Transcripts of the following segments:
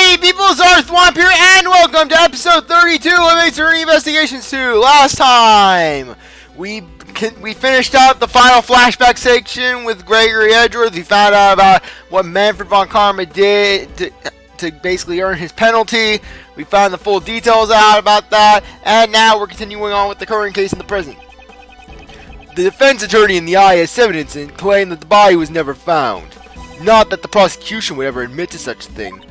Hey people, CzarThwomp here, and welcome to episode 32 of Attorney Investigations 2. Last time, we finished up the final flashback section with Gregory Edgeworth. We found out about what Manfred von Karma did to basically earn his penalty. We found the full details out about that, and now we're continuing on with the current case in the present. The defense attorney in the IS-7 incident claimed that the body was never found. Not that the prosecution would ever admit to such a thing.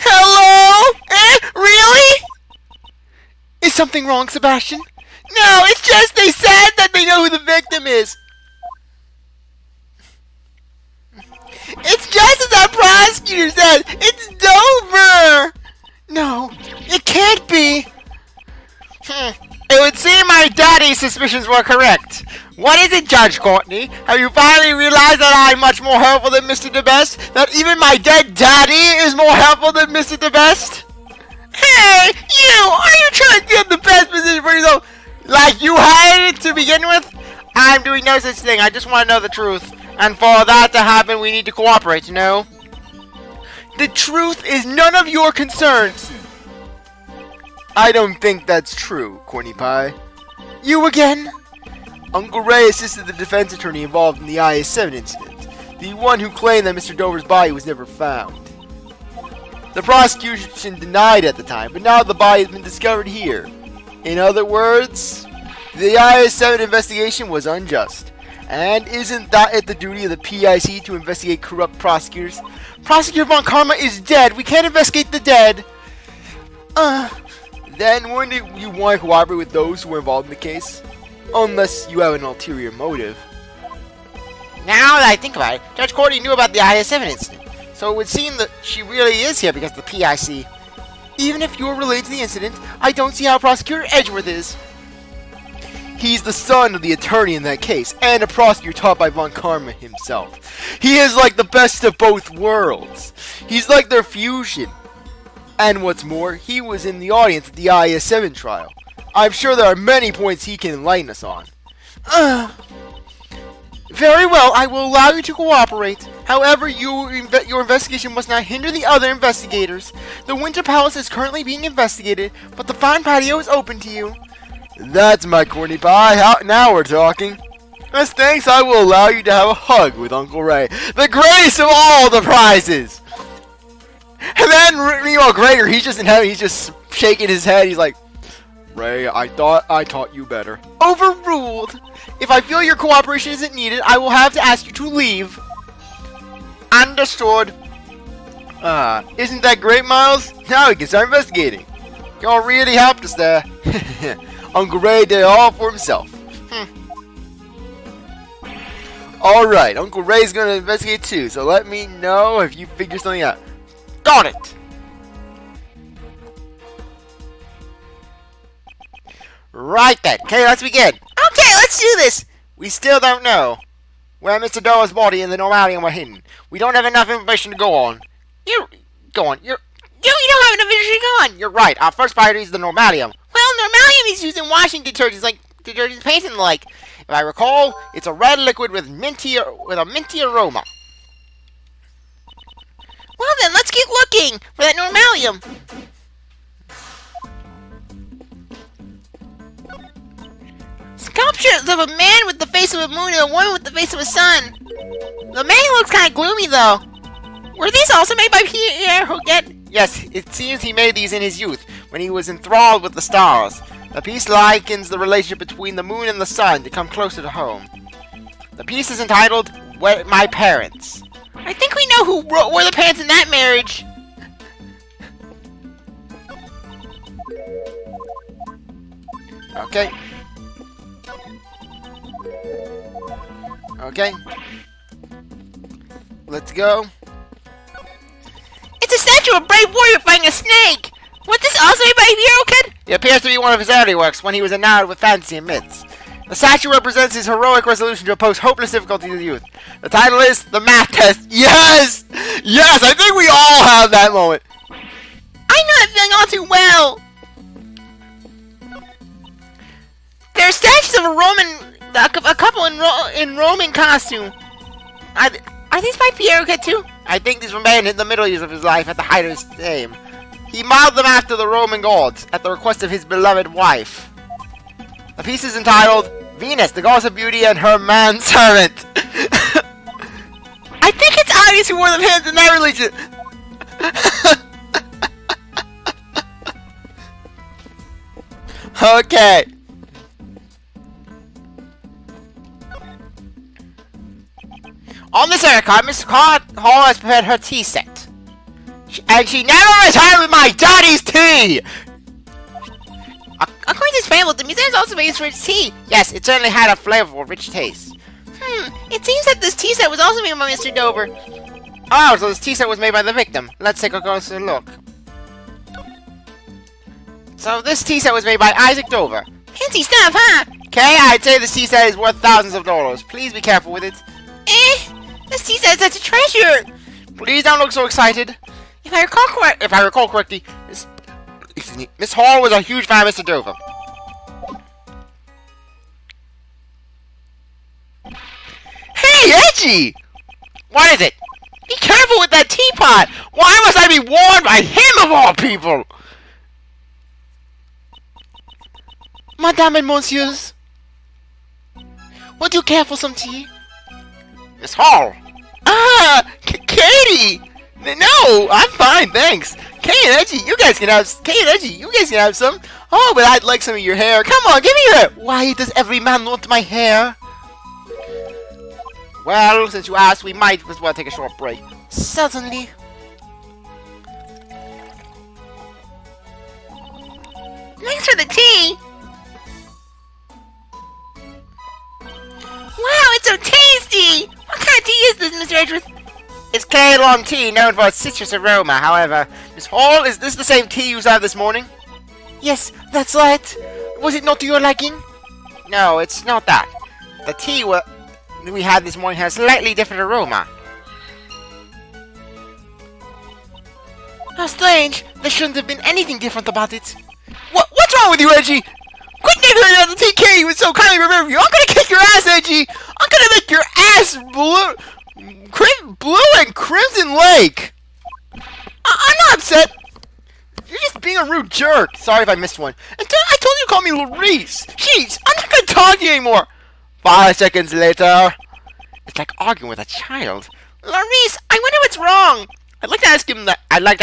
Hello? Really? Is something wrong, Sebastian? No, it's just they said that they know who the victim is. It's just as our prosecutor said. It's Dover. No, it can't be. It would seem my daddy's suspicions were correct. What is it, Judge Courtney? Have you finally realized that I'm much more helpful than Mr. DeBest? That even my dead daddy is more helpful than Mr. DeBest? Hey, you! Are you trying to get the best position for yourself like you had it to begin with? I'm doing no such thing. I just want to know the truth. And for that to happen, we need to cooperate, you know? The truth is none of your concern. I don't think that's true, Corny Pie. You again? Uncle Ray assisted the defense attorney involved in the IS-7 incident, the one who claimed that Mr. Dover's body was never found. The prosecution denied at the time, but now the body has been discovered here. In other words, the IS-7 investigation was unjust. And isn't that it the duty of the PIC to investigate corrupt prosecutors? Prosecutor von Karma is dead. We can't investigate the dead. Then wouldn't you want to cooperate with those who were involved in the case? Unless you have an ulterior motive. Now that I think about it, Judge Courtney knew about the IS-7 incident, so it would seem that she really is here because of the PIC. Even if you're related to the incident, I don't see how Prosecutor Edgeworth is. He's the son of the attorney in that case, and a prosecutor taught by von Karma himself. He is like the best of both worlds. He's like their fusion. And what's more, he was in the audience at the IS-7 trial. I'm sure there are many points he can enlighten us on. Very well, I will allow you to cooperate. However, your investigation must not hinder the other investigators. The Winter Palace is currently being investigated, but the fine patio is open to you. That's my corny pie. Now we're talking. As thanks, I will allow you to have a hug with Uncle Ray. The greatest of all the prizes! And then, meanwhile, Gregor, he's just in heaven, he's just shaking his head, he's like, Ray, I thought I taught you better. Overruled! If I feel your cooperation isn't needed, I will have to ask you to leave. Understood. Isn't that great, Miles? Now we can start investigating. Y'all really helped us there. Uncle Ray did it all for himself. Alright, Uncle Ray's gonna investigate too, so let me know if you figure something out. Got it! Right then. Okay, let's begin. Okay, let's do this! We still don't know where Mr. Dover's body and the Normalium were hidden. We don't have enough information to go on. You don't have enough information to go on! You're right, our first priority is the Normalium. Well, Normalium is used in washing detergents like detergent paste and the like. If I recall, it's a red liquid with a minty aroma. Well then, let's keep looking for that Normalium. Sculptures of a man with the face of a moon and a woman with the face of a sun. The man looks kind of gloomy though. Were these also made by Pierre Hoget? Yes, it seems he made these in his youth, when he was enthralled with the stars. The piece likens the relationship between the moon and the sun to come closer to home. The piece is entitled, My Parents. I think we know who were the parents in that marriage. Okay. Okay. Let's go. It's a statue of a brave warrior fighting a snake! Was this also made by Hero Kid? It appears to be one of his early works when he was enamored with fantasy and myths. The statue represents his heroic resolution to oppose hopeless difficulties of youth. The title is The Math Test. Yes! Yes, I think we all have that moment. I'm not feeling all too well. There are statues of a Roman a couple in Roman costume. Are these by Pierre too? I think these were made in the middle years of his life at the height of his fame. He modeled them after the Roman gods at the request of his beloved wife. The piece is entitled Venus, the goddess of beauty and her manservant. I think it's obvious who wore the pants in that religion. Okay. On this haircut, Miss Hall has prepared her tea set. And she never returned with my daddy's tea! According to his family, the museum is also famous for its tea. Yes, it certainly had a flavorful, rich taste. It seems that this tea set was also made by Mr. Dover. Oh, so this tea set was made by the victim. Let's take a closer look. So this tea set was made by Isaac Dover. Fancy stuff, huh? Okay, I'd say this tea set is worth thousands of dollars. Please be careful with it. This tea set is such a treasure. Please don't look so excited. If I recall correctly, Miss Hall was a huge fan of Mr. Dover. Hey, Edgy! What is it? Be careful with that teapot! Why must I be warned by him of all people? Madame and Monsieurs, would you care for some tea? Miss Hall! Ah! Katie! No! I'm fine, thanks! Kay and Edgy, you guys can have some. Oh, but I'd like some of your hair. Come on, give me your hair! Why does every man want my hair? Well, since you asked, we might as well take a short break. Certainly. Thanks for the tea! Wow, it's so tasty! What kind of tea is this, Mr. Edgeworth? It's Gaveling tea, known for its citrus aroma. However, Miss Hall, is this the same tea you served this morning? Yes, that's right. Was it not to your liking? No, it's not that. The tea we had this morning has a slightly different aroma. How strange. There shouldn't have been anything different about it. What's wrong with you, Edgy? Quit niggling out the TK was so kindly remember you. I'm gonna kick your ass, Edgy. I'm gonna make your ass blue and crimson lake. I'm not upset. You're just being a rude jerk. Sorry if I missed one. And I told you to call me Larice. Jeez, I'm not gonna talk to you anymore. 5 seconds later. It's like arguing with a child. Larice, I wonder what's wrong. I'd like to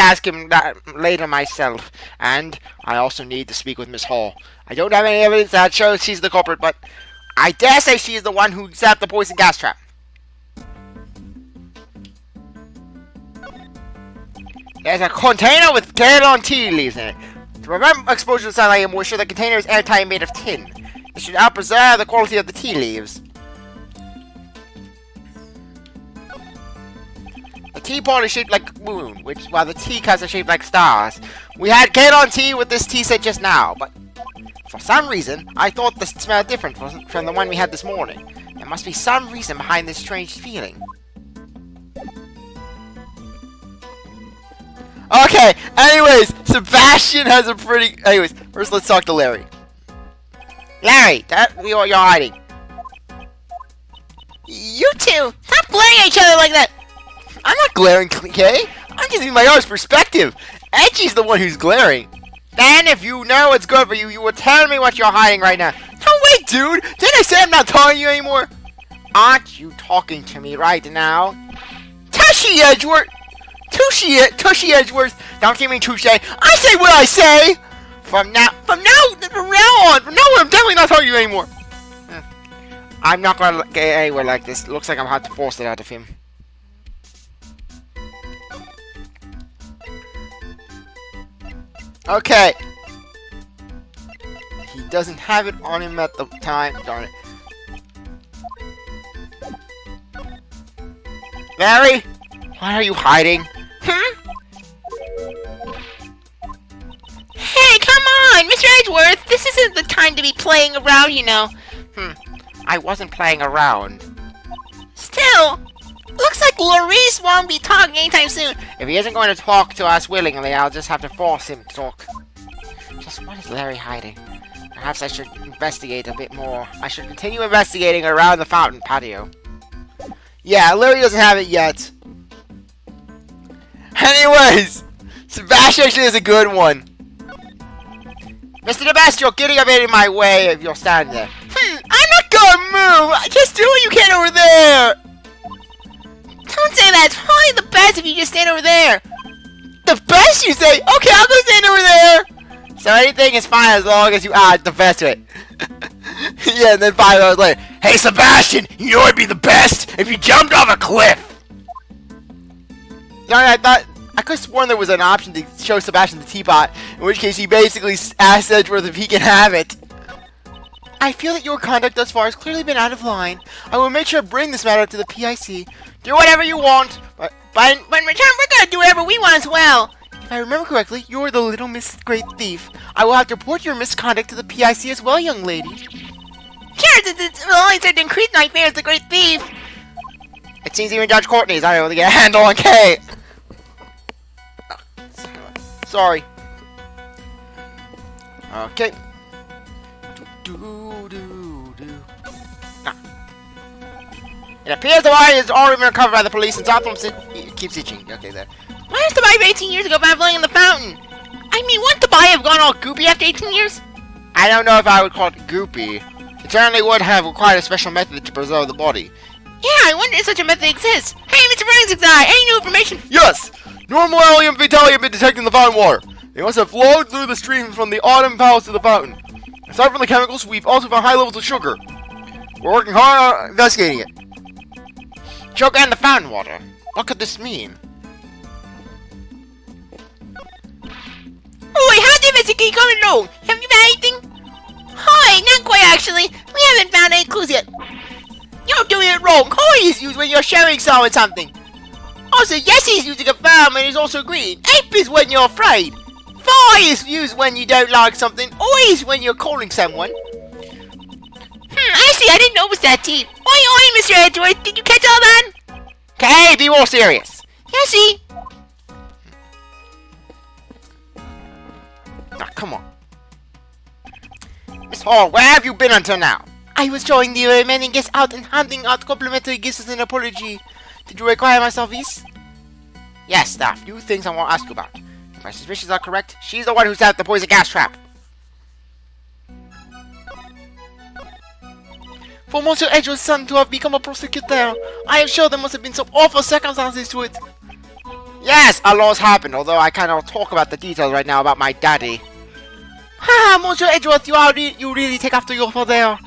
ask him that later myself. And I also need to speak with Miss Hall. I don't have any evidence that shows she's the culprit, but I dare say she is the one who set up the poison gas trap. There's a container with Gaveling tea leaves in it. To prevent exposure to sunlight and moisture, the container is airtight and made of tin. It should help preserve the quality of the tea leaves. The teapot is shaped like a moon, while the tea cups are shaped like stars. We had Gaveling tea with this tea set just now, but for some reason, I thought this smelled different from the one we had this morning. There must be some reason behind this strange feeling. Okay, anyways, Sebastian has a pretty... Anyways, first let's talk to Larry. Larry, you're hiding. You two, stop glaring at each other like that. I'm not glaring, okay? I'm just using my own perspective. Edgy's the one who's glaring. Then, if you know what's good for you, you will tell me what you're hiding right now. No, wait, dude! Didn't I say I'm not talking to you anymore? Aren't you talking to me right now? Tushy Edgeworth! Tushy Edgeworth! Don't give me touche. I say what I say! From now on, I'm definitely not talking to you anymore. I'm not gonna get anywhere like this. Looks like I'm going to have to force it out of him. Okay. He doesn't have it on him at the time. Darn it. Larry? Why are you hiding? Hey, come on! Mr. Edgeworth! This isn't the time to be playing around, you know. I wasn't playing around. Still, looks like Larice won't be talking anytime soon. If he isn't going to talk to us willingly, I'll just have to force him to talk. Just what is Larry hiding? Perhaps I should investigate a bit more. I should continue investigating around the fountain patio. Yeah, Lily doesn't have it yet. Anyways, Sebastian actually is a good one. Mr. DeBest, you're getting a bit in my way if you're standing there. I'm not gonna move! Just do what you can over there! Don't say that! It's probably the best if you just stand over there! The best, you say? Okay, I'll go stand over there! So anything is fine as long as you add the best to it. Yeah, and then 5 hours later, hey Sebastian, you know it'd be the best if you jumped off a cliff! I could have sworn there was an option to show Sebastian the teapot, in which case he basically asked Edgeworth if he can have it. I feel that your conduct thus far has clearly been out of line. I will make sure to bring this matter to the PIC. Do whatever you want, but in return we're gonna do whatever we want as well. If I remember correctly, you're the little Miss Great Thief. I will have to report your misconduct to the PIC as well, young lady. Sure, it will only serve to increase my fear as the Great Thief. It seems even Judge Courtney's not able to get a handle on Kay. Sorry. Okay. It appears the body has already been recovered by the police and CzarThwomp keeps itching. Okay, there. Why is the body 18 years ago babbling in the fountain? I mean, wouldn't the body have gone all goopy after 18 years? I don't know if I would call it goopy. It certainly would have required a special method to preserve the body. Yeah, I wonder if such a method exists. Hey, Mr. Franziska, any new information? Yes! Normal alien vitality have been detected in the fountain water. They must have flowed through the stream from the autumn palace to the fountain. Aside from the chemicals, we've also found high levels of sugar. We're working hard on investigating it. Sugar in the fountain water. What could this mean? Oh, wait, how's the investigation coming along? Have you found anything? Hi, not quite actually. We haven't found any clues yet. You're doing it wrong. Koi is used when you're showing someone something. Also, yes, he's using a firm and is also green. Ape is when you're afraid. Fly is used when you don't like something. Oi is when you're calling someone. I see, I didn't notice that team. Oi, Mr. Edgeworth, did you catch all that? Okay, be more serious. Yes, see. Ah, come on. Miss Hall, where have you been until now? I was showing the remaining guests out and handing out complimentary gifts as an apology. Did you require my service? Yes, staff. Few things I want to ask you about. If my suspicions are correct, she's the one who set up the poison gas trap. For Monsieur Edgeworth's son to have become a prosecutor, I am sure there must have been some awful circumstances to it. Yes, a lot's happened, although I cannot talk about the details right now about my daddy. Ha, Monsieur Edgeworth, you really take after your father.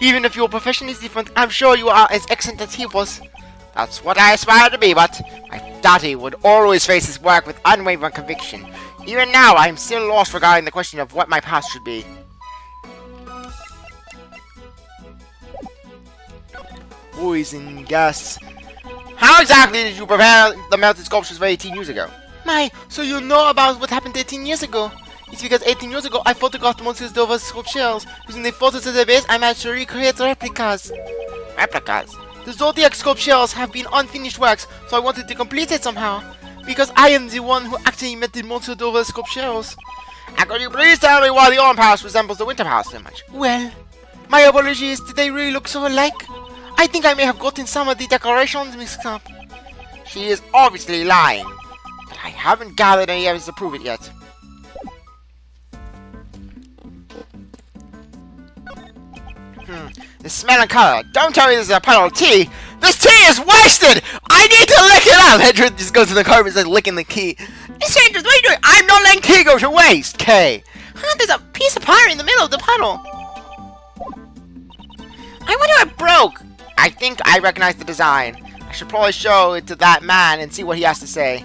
Even if your profession is different, I'm sure you are as excellent as he was. That's what I aspire to be, but my daddy would always face his work with unwavering conviction. Even now, I am still lost regarding the question of what my past should be. Poison gas. How exactly did you prepare the melted sculptures for 18 years ago? My, so you know about what happened 18 years ago? It's because 18 years ago I photographed Monsieur Dover's sculptures. Using the photos as a base, I managed to recreate replicas. Replicas? The Zodiac sculptures have been unfinished works, so I wanted to complete it somehow. Because I am the one who actually invented Monsieur Dover's sculptures. And could you please tell me why the Autumn House resembles the Winter House so much? Well, my apologies, did they really look so alike? I think I may have gotten some of the decorations mixed up. She is obviously lying, but I haven't gathered any evidence to prove it yet. The smell and color. Don't tell me this is a puddle of tea. This tea is wasted! I need to lick it up! Edgeworth just goes to the carpet and starts licking the key. Miss Andrews, what are you doing? I'm not letting tea go to waste, Kay. There's a piece of pottery in the middle of the puddle. I wonder what broke. I think I recognize the design. I should probably show it to that man and see what he has to say.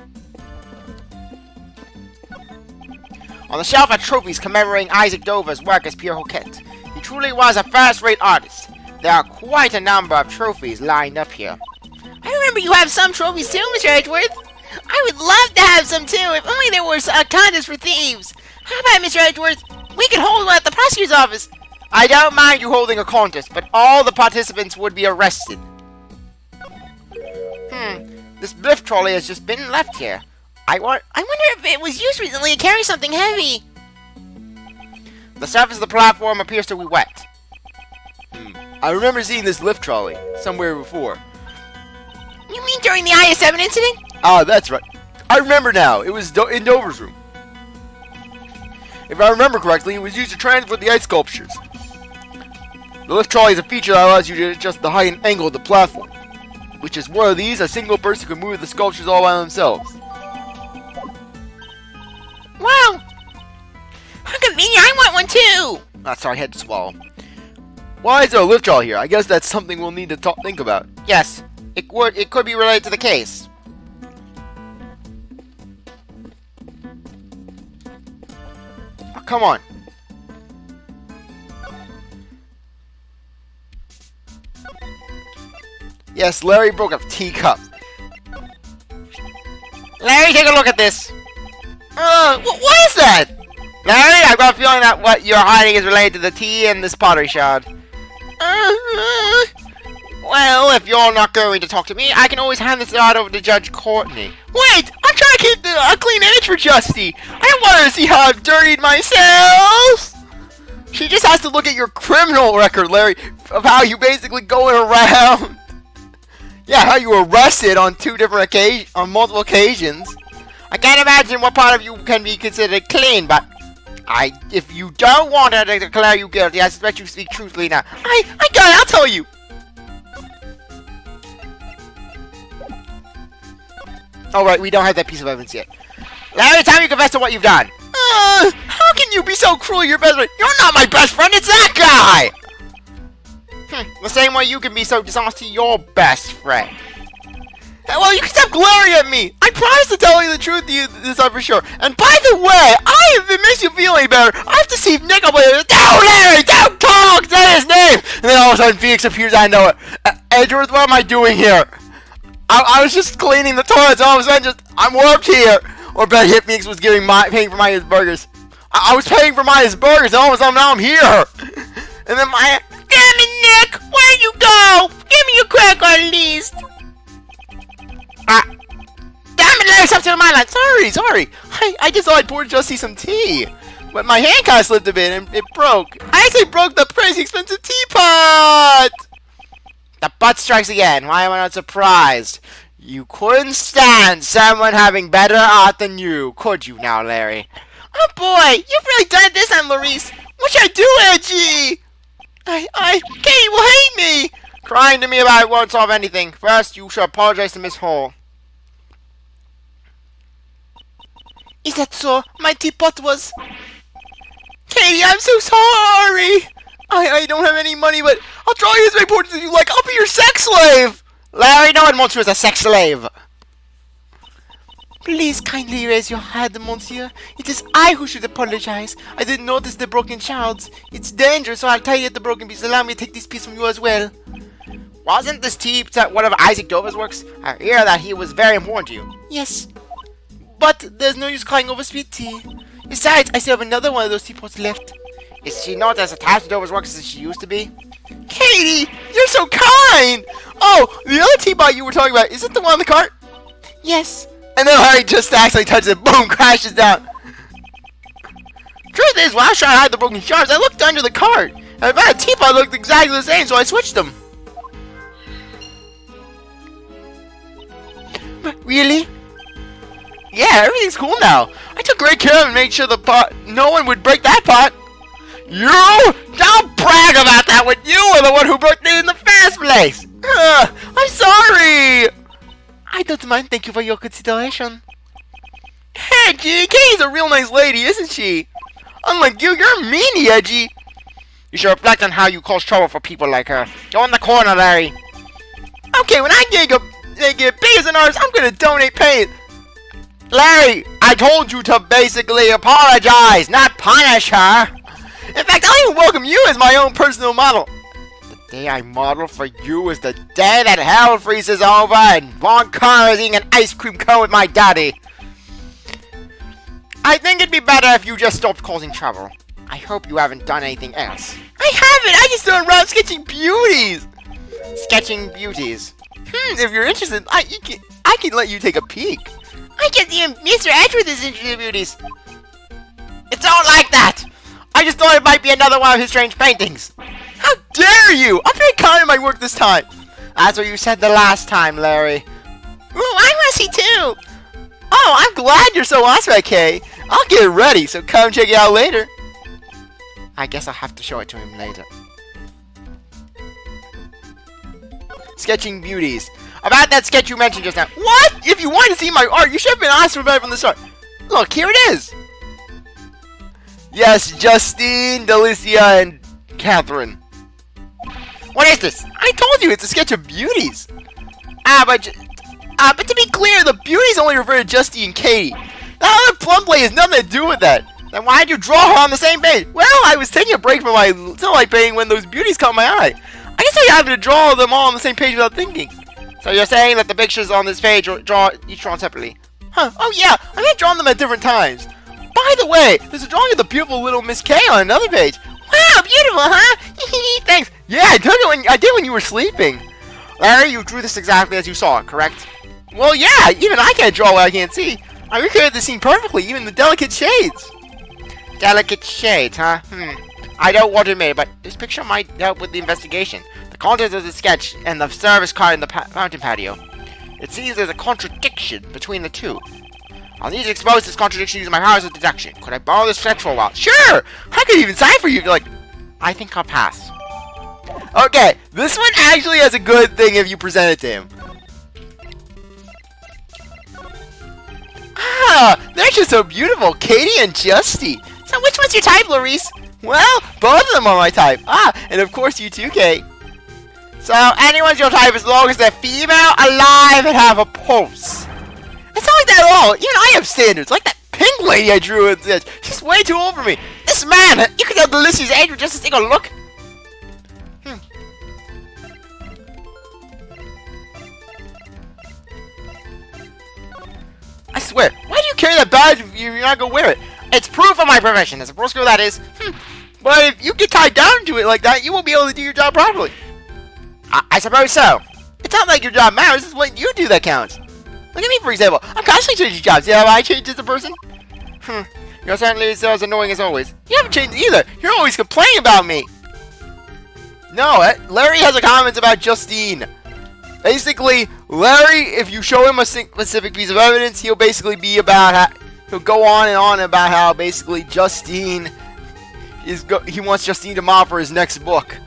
On the shelf are trophies commemorating Isaac Dover's work as Pierre Hoquet. He truly was a first-rate artist. There are quite a number of trophies lined up here. I remember you have some trophies too, Mr. Edgeworth. I would love to have some too, if only there was a contest for thieves. How about Mr. Edgeworth? We could hold one at the prosecutor's office. I don't mind you holding a contest, but all the participants would be arrested. This bliff trolley has just been left here. I wonder if it was used recently to carry something heavy. The surface of the platform appears to be wet. I remember seeing this lift trolley somewhere before. You mean during the IS-7 incident? Ah, that's right. I remember now. It was in Dover's room. If I remember correctly, it was used to transport the ice sculptures. The lift trolley is a feature that allows you to adjust the height and angle of the platform. Which is one of these, a single person can move the sculptures all by themselves. Wow! How convenient, I want one too! Ah, sorry, I had to swallow. Why is there a lift trolley here? I guess that's something we'll need to think about. Yes, it could be related to the case. Oh, come on. Yes, Larry broke a teacup. Larry, take a look at this. What is that? Larry, I've got a feeling that what you're hiding is related to the tea and this pottery shard. Well, if you're not going to talk to me, I can always hand this out over to Judge Courtney. Wait! I'm trying to keep a clean image for Justy! I don't want her to see how I've dirtied myself! She just has to look at your criminal record, Larry, of how you basically going around. Yeah, how you were arrested on multiple occasions. I can't imagine what part of you can be considered clean, but if you don't want her to declare you guilty, I suspect you speak truthfully now. I got it, I'll tell you! Alright, we don't have that piece of evidence yet. Larry, time you confess to what you've done. How can you be so cruel? Your best friend? You're not my best friend, it's that guy! The same way you can be so dishonest to your best friend. Well, you can stop glaring at me! I promise to tell you the truth to you this time for sure. And by the way, if it makes you feel any better, I've deceived Nick up with it. No, Larry, don't talk! Say his name! And then all of a sudden, Phoenix appears out of nowhere. Edgeworth, what am I doing here? I was just cleaning the toilets, all of a sudden I'm warped here. Or better yet, Phoenix was paying for my burgers. I was paying for my burgers, and all of a sudden now I'm here. And then Damn it, Nick! Where'd you go? Give me a cracker at least! Damn it, Larry, stop to my line! Sorry. I just thought I'd poured Justy some tea. But my hand kind of slipped a bit and it broke. I actually broke the crazy expensive teapot! The butt strikes again. Why am I not surprised? You couldn't stand someone having better art than you, could you now, Larry? Oh boy, you've really done it this time, Maurice. What should I do, Edgy? Katie will hate me. Crying to me about it won't solve anything. First, you should apologize to Miss Hall. Is that so? My teapot was... Katie, I'm so sorry. I don't have any money, but I'll draw you as many portraits as you like. I'll be your sex slave. Larry, no one wants you as a sex slave. Please kindly raise your head, monsieur. It is I who should apologize. I didn't notice the broken shards. It's dangerous, so I'll tidy up the broken piece. Allow me to take this piece from you as well. Wasn't this teapot one of Isaac Dover's works? I hear that he was very important to you. Yes. But there's no use crying over sweet tea. Besides, I still have another one of those teapots left. Is she not as attached to Dover's works as she used to be? Katie, you're so kind! Oh, the other teapot you were talking about, is it the one on the cart? Yes. And then Harry just accidentally touches it, boom, crashes down. Truth is, when I was trying to hide the broken shards, I looked under the cart. And I found a teapot that looked exactly the same, so I switched them. Really? Yeah, everything's cool now. I took great care of it and made sure no one would break that pot. You? Don't brag about that when you were the one who broke it in the first place! I'm sorry! I don't mind, thank you for your consideration. Hey, G, Katie's a real nice lady, isn't she? Unlike you, you're meanie, Edgy. You should reflect on how you cause trouble for people like her. Go in the corner, Larry. Okay, when I get big as an artist, I'm gonna donate paint. Larry, I told you to basically apologize, not punish her. In fact, I'll even welcome you as my own personal model. The day I model for you is the day that hell freezes over and Von Carr is eating an ice cream cone with my daddy. I think it'd be better if you just stopped causing trouble. I hope you haven't done anything else. I haven't! I just went around sketching beauties! Sketching beauties? If you're interested, I can let you take a peek. I guess even Mr. Edgeworth is interested in beauties. It's not like that! I just thought it might be another one of his strange paintings. How dare you! I'm very kind in my work this time. That's what you said the last time, Larry. Ooh, I want to see too. Oh, I'm glad you're so awesome, Kay. I'll get it ready, so come check it out later. I guess I'll have to show it to him later. Sketching beauties. About that sketch you mentioned just now. What? If you want to see my art, you should have been asked for it from the start. Look, here it is. Yes, Justine, Delicia, and Catherine. What is this? I told you it's a sketch of beauties. But to be clear, the beauties only refer to Justy and Katie. That other plum play has nothing to do with that. Then why did you draw her on the same page? Well, I was taking a break from my still life painting when those beauties caught my eye. I guess I happened to draw them all on the same page without thinking. So you're saying that the pictures on this page are each drawn separately? Huh, oh yeah, I may have drawn them at different times. By the way, there's a drawing of the beautiful little Miss K on another page. Wow, beautiful, huh? Thanks. Yeah, I did when you were sleeping. Larry, you drew this exactly as you saw it, correct? Well, yeah, even I can't draw what I can't see. I recreated the scene perfectly, even the delicate shades. Delicate shades, huh? I don't want to admit it, but this picture might help with the investigation. The contents of the sketch and the service card in the mountain patio. It seems there's a contradiction between the two. I'll need to expose this contradiction using my powers of deduction. Could I borrow this sketch for a while? Sure! I could even sign for you if you're like... I think I'll pass. Okay, this one actually has a good thing if you present it to him. Ah, they're just so beautiful, Katie and Justy. So which one's your type, Larice? Well, both of them are my type. And of course you too, Kate. So, anyone's your type as long as they're female, alive, and have a pulse. It's not like that at all. Even I have standards. Like that pink lady I drew at the edge. She's way too old for me. This man, you can tell Delicia's age with just a single look. I swear, why do you carry that badge if you're not gonna wear it? It's proof of my profession, as a pro school that is. But if you get tied down to it like that, you won't be able to do your job properly. I suppose so. It's not like your job matters, it's what you do that counts. Look at me, for example. I'm constantly changing jobs. Yeah, have I changed as a person? You're certainly so as annoying as always. You haven't changed either. You're always complaining about me. No, Larry has a comment about Justine. Basically, Larry, if you show him a specific piece of evidence, he'll basically be about how... He'll go on and on about how basically Justine is... he wants Justine to mob for his next book.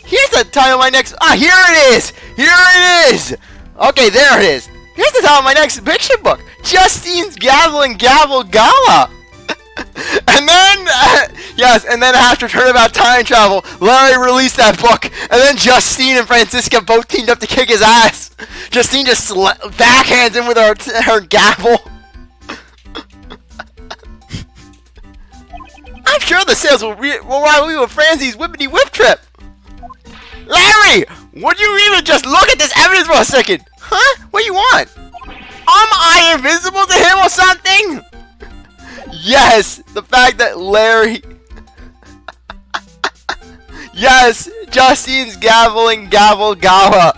Here's the title of my next... here it is! Here it is! Okay, there it is. Here's the title of my next picture book. Justine's Gaveling, Gavel, Gala. And then, yes, and then after Turnabout Time Travel, Larry released that book, and then Justine and Franziska both teamed up to kick his ass. Justine just backhands him with her gavel. I'm sure the sales will rival with Franzy's Whippity-Whip trip. Larry, would you even just look at this evidence for a second? Huh? What do you want? Am I invisible to him or something? Yes, the fact that Larry... Yes, Justine's Gaveling, Gavel, Gala.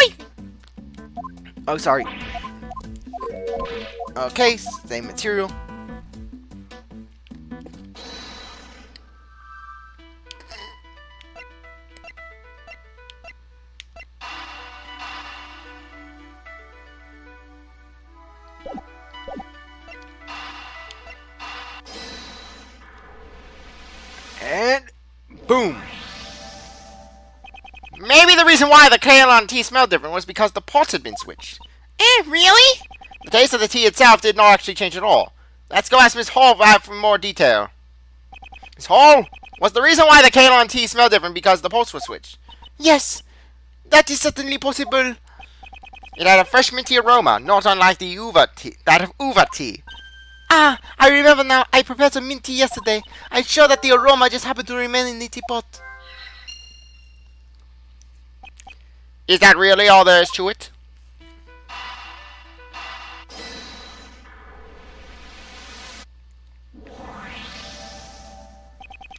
Oi! Oh, sorry. Okay, same material. And boom. Maybe the reason why the Kaolon tea smelled different was because the pots had been switched. Really? The taste of the tea itself did not actually change at all. Let's go ask Miss Hall for more detail. Miss Hall, was the reason why the Kaolon tea smelled different because the pots were switched? Yes, that is certainly possible. It had a fresh minty aroma, not unlike the that of uva tea. I remember now. I prepared some mint tea yesterday. I'm sure that the aroma just happened to remain in the teapot. Is that really all there is to it?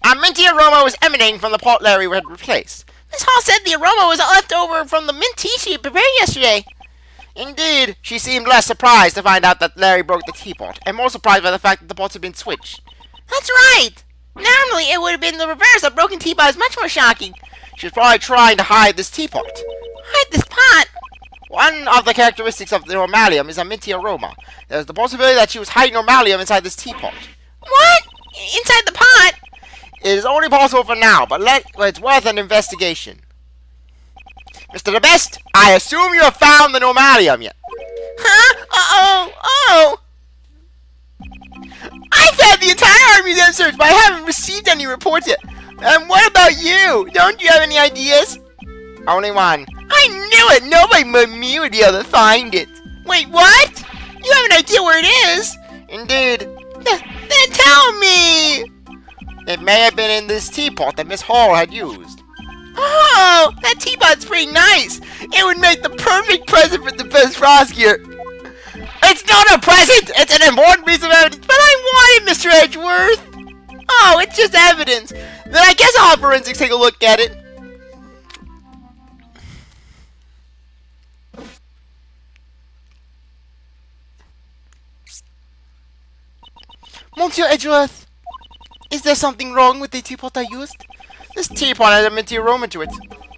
A minty aroma was emanating from the pot Larry had replaced. Miss Hall said the aroma was left over from the mint tea she prepared yesterday. Indeed, she seemed less surprised to find out that Larry broke the teapot, and more surprised by the fact that the pots had been switched. That's right! Normally it would have been the reverse. A broken teapot is much more shocking. She was probably trying to hide this teapot. Hide this pot! One of the characteristics of the normalium is a minty aroma. There's the possibility that she was hiding normalium inside this teapot. What? Inside the pot? It is only possible for now, but it's worth an investigation. Mr. The Best, I assume you have found the normalium yet. Huh? Oh! I've had the entire art museum searched, but I haven't received any reports yet. And what about you? Don't you have any ideas? Only one. I knew it! Nobody but me would be able to find it. Wait, what? You have an idea where it is? Indeed. Then tell me! It may have been in this teapot that Miss Hall had used. Oh, that teapot's pretty nice. It would make the perfect present for the best prosecutor. It's not a present! It's an important piece of evidence! But I want it, Mr. Edgeworth. Oh, it's just evidence. Then I guess I'll have forensics take a look at it. Monsieur Edgeworth, is there something wrong with the teapot I used? This teapot has a minty aroma to it.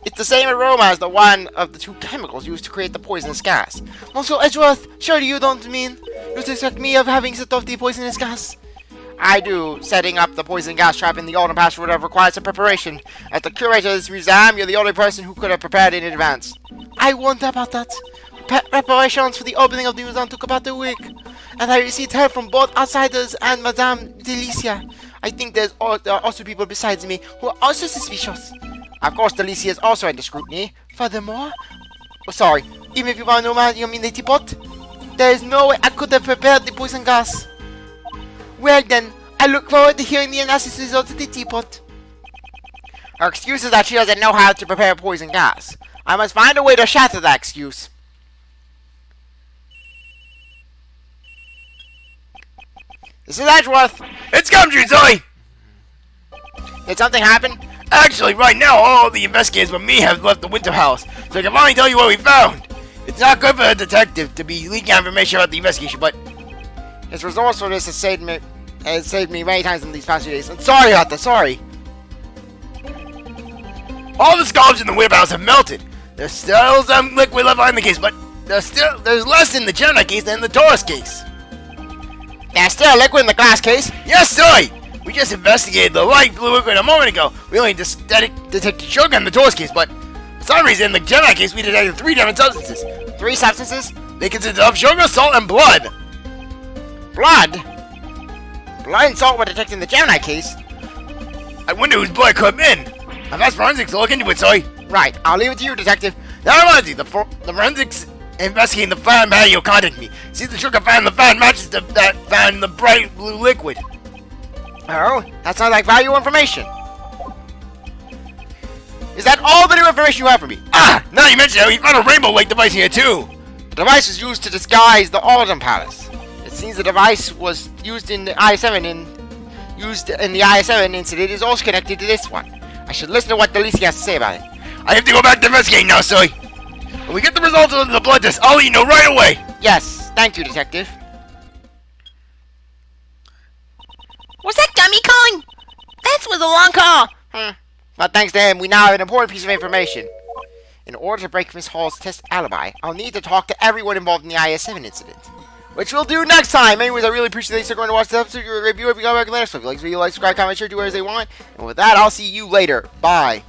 It's the same aroma as the one of the two chemicals used to create the poisonous gas. Monsieur Edgeworth, surely you don't mean you suspect me of having set off the poisonous gas? I do. Setting up the poison gas trap in the autumn pasture would have required some preparation. As the curator of this museum, you're the only person who could have prepared in advance. I wonder about that. Preparations for the opening of the museum took about a week, and I received help from both outsiders and Madame Delicia. I think there are also people besides me who are also suspicious. Of course, Delicia is also under scrutiny. Furthermore, even if you want to know you mean the teapot, there is no way I could have prepared the poison gas. Well then, I look forward to hearing the analysis results of the teapot. Her excuse is that she doesn't know how to prepare poison gas. I must find a way to shatter that excuse. This is Edgeworth. It's come true, Zoe! Did something happen? Actually, right now, all the investigators but me have left the Winter House, so I can finally tell you what we found. It's not good for a detective to be leaking out information about the investigation, but his resourcefulness has saved me many times in these past few days. I'm sorry about that, sorry. all the skulls in the Whip House have melted. There's still some liquid left behind the case, but there's less in the Gemini case than the Taurus case. There's still liquid in the glass case? Yes, sir! We just investigated the light blue liquid a moment ago. We only detected sugar in the Taurus case, but for some reason in the Gemini case we detected 3 different substances. 3 substances? They consist of sugar, salt, and blood. Blood? Blood and salt were detected in the Gemini case? I wonder whose blood could have been. I've asked forensics to look into it, sorry. Right, I'll leave it to you, detective. Now reminds me, the forensics investigating the fan patio contact me. See the sugar found in the fan matches that found in the bright blue liquid. Oh, that sounds like valuable information. Is that all the new information you have for me? Ah, now you mention it, we found a rainbow light device here too. The device was used to disguise the Autumn Palace. It seems the device was used in the I-7 incident. It is also connected to this one. I should listen to what Delicia has to say about it. I have to go back to investigating now, sorry. When we get the results of the blood test, I'll let you know right away. Yes, thank you, detective. Was that Gummy calling? That was a long call. But thanks to him, we now have an important piece of information. In order to break Miss Hall's test alibi, I'll need to talk to everyone involved in the IS-7 incident. Which we'll do next time. Anyways, I really appreciate that you're going to watch this episode. Your review if you got back later. So if you like, subscribe, comment, share, do whatever they want. And with that, I'll see you later. Bye.